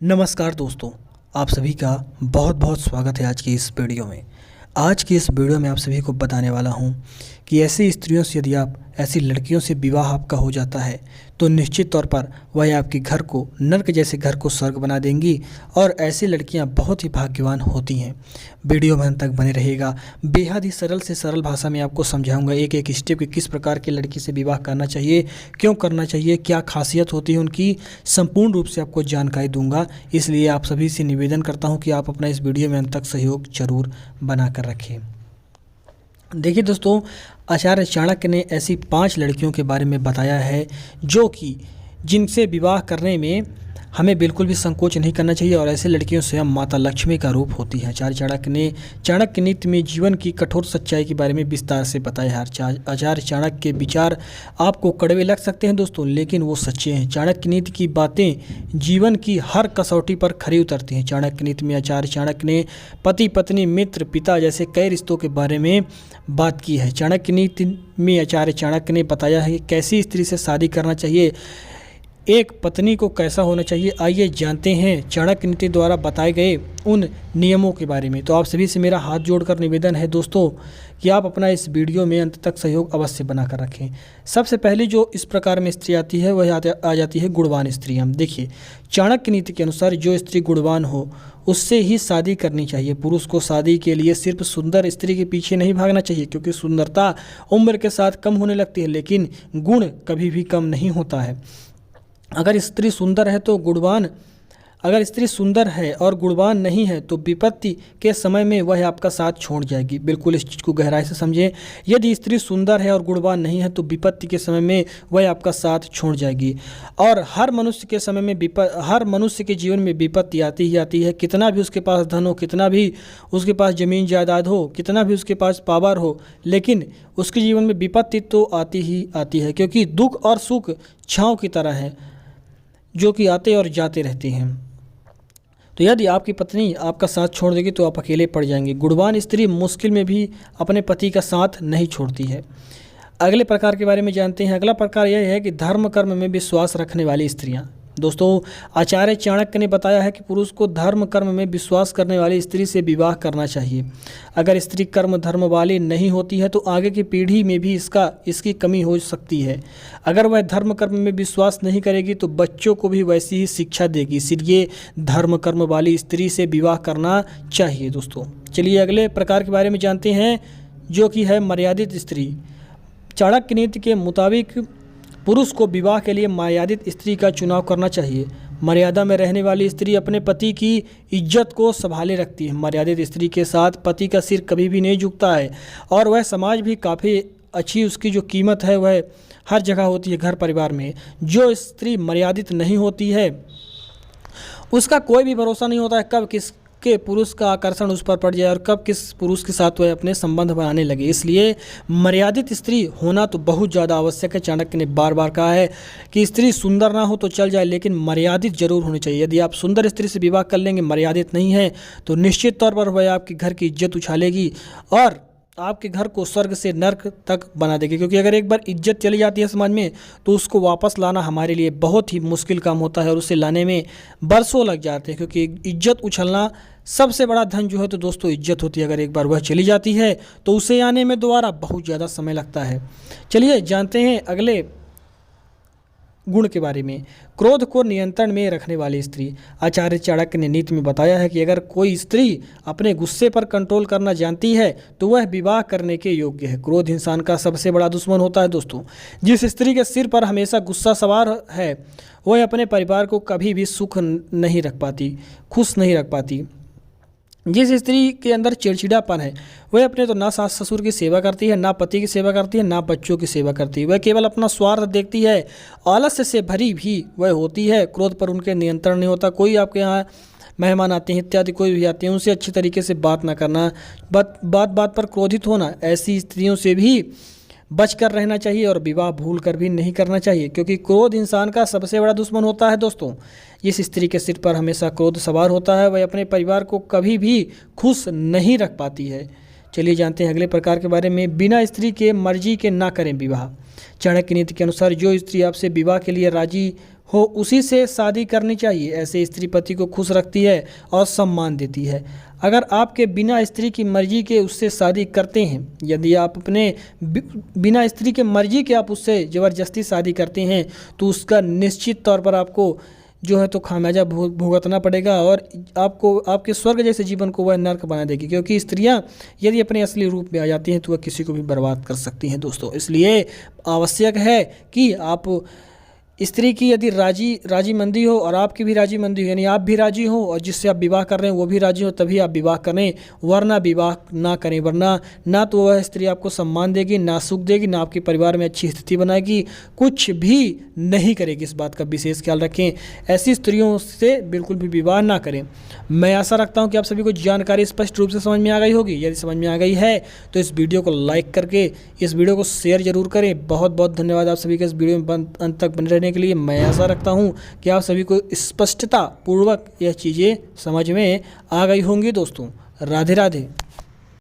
नमस्कार दोस्तों, आप सभी का बहुत बहुत स्वागत है आज की इस वीडियो में। आज की इस वीडियो में आप सभी को बताने वाला हूं कि ऐसी स्त्रियों से यदि आप ऐसी लड़कियों से विवाह आपका हो जाता है तो निश्चित तौर पर वह आपके घर को नर्क जैसे घर को स्वर्ग बना देंगी और ऐसी लड़कियां बहुत ही भाग्यवान होती हैं। वीडियो में अंत तक बने रहेगा। बेहद ही सरल से सरल भाषा में आपको समझाऊंगा एक एक स्टेप कि किस प्रकार की लड़की से विवाह करना चाहिए, क्यों करना चाहिए, क्या खासियत होती है उनकी, संपूर्ण रूप से आपको जानकारी दूंगा। इसलिए आप सभी से निवेदन करता हूं कि आप अपना इस वीडियो में अंत तक सहयोग जरूर बना कर रखें। देखिए दोस्तों, आचार्य चाणक्य ने ऐसी 5 लड़कियों के बारे में बताया है जो कि जिनसे विवाह करने में हमें बिल्कुल भी संकोच नहीं करना चाहिए और ऐसे लड़कियों से हम माता लक्ष्मी का रूप होती है। आचार्य चाणक्य ने चाणक्य नीति में जीवन की कठोर सच्चाई के बारे में विस्तार से बताया है। आचार्य चाणक्य के विचार आपको कड़वे लग सकते हैं दोस्तों, लेकिन वो सच्चे हैं। चाणक्य नीति की बातें जीवन की हर कसौटी पर खरी उतरती हैं। चाणक्य नीति में आचार्य चाणक्य ने पति पत्नी मित्र पिता जैसे कई रिश्तों के बारे में बात की है। चाणक्य नीति में आचार्य चाणक्य ने बताया है कि कैसी स्त्री से शादी करना चाहिए, एक पत्नी को कैसा होना चाहिए। आइए जानते हैं चाणक्य नीति द्वारा बताए गए उन नियमों के बारे में। तो आप सभी से मेरा हाथ जोड़कर निवेदन है दोस्तों कि आप अपना इस वीडियो में अंत तक सहयोग अवश्य बना कर रखें। सबसे पहले जो इस प्रकार में स्त्री आती है वह आ जाती है गुणवान स्त्री। हम देखिए, चाणक्य नीति के अनुसार जो स्त्री गुणवान हो उससे ही शादी करनी चाहिए। पुरुष को शादी के लिए सिर्फ सुंदर स्त्री के पीछे नहीं भागना चाहिए, क्योंकि सुंदरता उम्र के साथ कम होने लगती है, लेकिन गुण कभी भी कम नहीं होता है। अगर स्त्री सुंदर है तो गुणवान अगर स्त्री सुंदर है और गुणवान नहीं है तो विपत्ति के समय में वह आपका साथ छोड़ जाएगी। बिल्कुल इस चीज़ को गहराई से समझें। यदि स्त्री सुंदर है और गुणवान नहीं है तो विपत्ति के समय में वह आपका साथ छोड़ जाएगी। और हर मनुष्य के जीवन में विपत्ति आती ही आती है। कितना भी उसके पास धन हो, कितना भी उसके पास ज़मीन जायदाद हो, कितना भी उसके पास पावर हो, लेकिन उसके जीवन में विपत्ति तो आती ही आती है, क्योंकि दुख और सुख छाँव की तरह है जो कि आते और जाते रहते हैं। तो यदि आपकी पत्नी आपका साथ छोड़ देगी तो आप अकेले पड़ जाएंगे। गुणवान स्त्री मुश्किल में भी अपने पति का साथ नहीं छोड़ती है। अगले प्रकार के बारे में जानते हैं। अगला प्रकार यह है कि धर्म कर्म में विश्वास रखने वाली स्त्रियां। दोस्तों, आचार्य चाणक्य ने बताया है कि पुरुष को धर्म कर्म में विश्वास करने वाली स्त्री से विवाह करना चाहिए। अगर स्त्री कर्म धर्म वाली नहीं होती है तो आगे की पीढ़ी में भी इसकी कमी हो सकती है। अगर वह धर्म कर्म में विश्वास नहीं करेगी तो बच्चों को भी वैसी ही शिक्षा देगी। इसलिए धर्म कर्म वाली स्त्री से विवाह करना चाहिए। दोस्तों चलिए अगले प्रकार के बारे में जानते हैं जो कि है मर्यादित स्त्री। चाणक्य नीति के मुताबिक पुरुष को विवाह के लिए मर्यादित स्त्री का चुनाव करना चाहिए। मर्यादा में रहने वाली स्त्री अपने पति की इज्जत को संभाले रखती है। मर्यादित स्त्री के साथ पति का सिर कभी भी नहीं झुकता है और वह समाज भी काफ़ी अच्छी उसकी जो कीमत है वह हर जगह होती है, घर परिवार में। जो स्त्री मर्यादित नहीं होती है उसका कोई भी भरोसा नहीं होता है कब किसके पुरुष का आकर्षण उस पर पड़ जाए और कब किस पुरुष के साथ वह अपने संबंध बनाने लगे। इसलिए मर्यादित स्त्री होना तो बहुत ज़्यादा आवश्यक है। चाणक्य ने बार बार कहा है कि स्त्री सुंदर ना हो तो चल जाए, लेकिन मर्यादित जरूर होनी चाहिए। यदि आप सुंदर स्त्री से विवाह कर लेंगे, मर्यादित नहीं है, तो निश्चित तौर पर वह आपके घर की इज्जत उछालेगी और आपके घर को स्वर्ग से नर्क तक बना देगी। क्योंकि अगर एक बार इज्जत चली जाती है समाज में तो उसको वापस लाना हमारे लिए बहुत ही मुश्किल काम होता है और उसे लाने में बरसों लग जाते हैं, क्योंकि इज्जत उछलना सबसे बड़ा धन जो है तो दोस्तों इज्जत होती है। अगर एक बार वह चली जाती है तो उसे आने में दोबारा बहुत ज़्यादा समय लगता है। चलिए जानते हैं अगले गुण के बारे में। क्रोध को नियंत्रण में रखने वाली स्त्री। आचार्य चाणक्य ने नीति में बताया है कि अगर कोई स्त्री अपने गुस्से पर कंट्रोल करना जानती है तो वह विवाह करने के योग्य है। क्रोध इंसान का सबसे बड़ा दुश्मन होता है। दोस्तों जिस स्त्री के सिर पर हमेशा गुस्सा सवार है वह अपने परिवार को कभी भी सुख नहीं रख पाती, खुश नहीं रख पाती। जिस स्त्री के अंदर चिड़चिड़ापन है वह अपने तो ना सास ससुर की सेवा करती है, ना पति की सेवा करती है, ना बच्चों की सेवा करती है। वह केवल अपना स्वार्थ देखती है, आलस्य से भरी भी वह होती है। क्रोध पर उनके नियंत्रण नहीं होता। कोई आपके यहाँ मेहमान आते हैं इत्यादि कोई भी आते हैं उनसे अच्छी तरीके से बात ना करना, बात पर क्रोधित होना, ऐसी स्त्रियों से भी बचकर रहना चाहिए और विवाह भूल कर भी नहीं करना चाहिए, क्योंकि क्रोध इंसान का सबसे बड़ा दुश्मन होता है। दोस्तों जिस स्त्री के सिर पर हमेशा क्रोध सवार होता है वह अपने परिवार को कभी भी खुश नहीं रख पाती है। चलिए जानते हैं अगले प्रकार के बारे में। बिना स्त्री के मर्जी के ना करें विवाह। चाणक्य नीति के अनुसार जो स्त्री आपसे विवाह के लिए राजी हो उसी से शादी करनी चाहिए। ऐसे स्त्री पति को खुश रखती है और सम्मान देती है। अगर आपके बिना स्त्री की मर्जी के उससे शादी करते हैं, यदि आप अपने बिना स्त्री के मर्जी के आप उससे ज़बरदस्ती शादी करते हैं, तो उसका निश्चित तौर पर आपको जो है तो खामियाजा भुगतना पड़ेगा और आपको आपके स्वर्ग जैसे जीवन को वह नर्क बना देगी। क्योंकि स्त्रियां यदि अपने असली रूप में आ जाती हैं तो वह किसी को भी बर्बाद कर सकती हैं दोस्तों। इसलिए आवश्यक है कि आप स्त्री की यदि राजीमंदी हो और आपकी भी राजीमंदी हो, यानी आप भी राजी हो और जिससे आप विवाह कर रहे हैं वो भी राजी हो, तभी आप विवाह करें, वरना विवाह ना करें। वरना ना तो वह स्त्री आपको सम्मान देगी, ना सुख देगी, ना आपके परिवार में अच्छी स्थिति बनाएगी, कुछ भी नहीं करेगी। इस बात का विशेष ख्याल रखें। ऐसी स्त्रियों से बिल्कुल भी विवाह ना करें। मैं आशा रखता हूँ कि आप सभी को जानकारी स्पष्ट रूप से समझ में आ गई होगी। यदि समझ में आ गई है तो इस वीडियो को लाइक करके इस वीडियो को शेयर जरूर करें। बहुत बहुत धन्यवाद आप सभी के इस वीडियो में अंत तक बने रहने के लिए। मैं आशा रखता हूँ कि आप सभी को स्पष्टता पूर्वक यह चीज़ें समझ में आ गई होंगी दोस्तों। राधे राधे।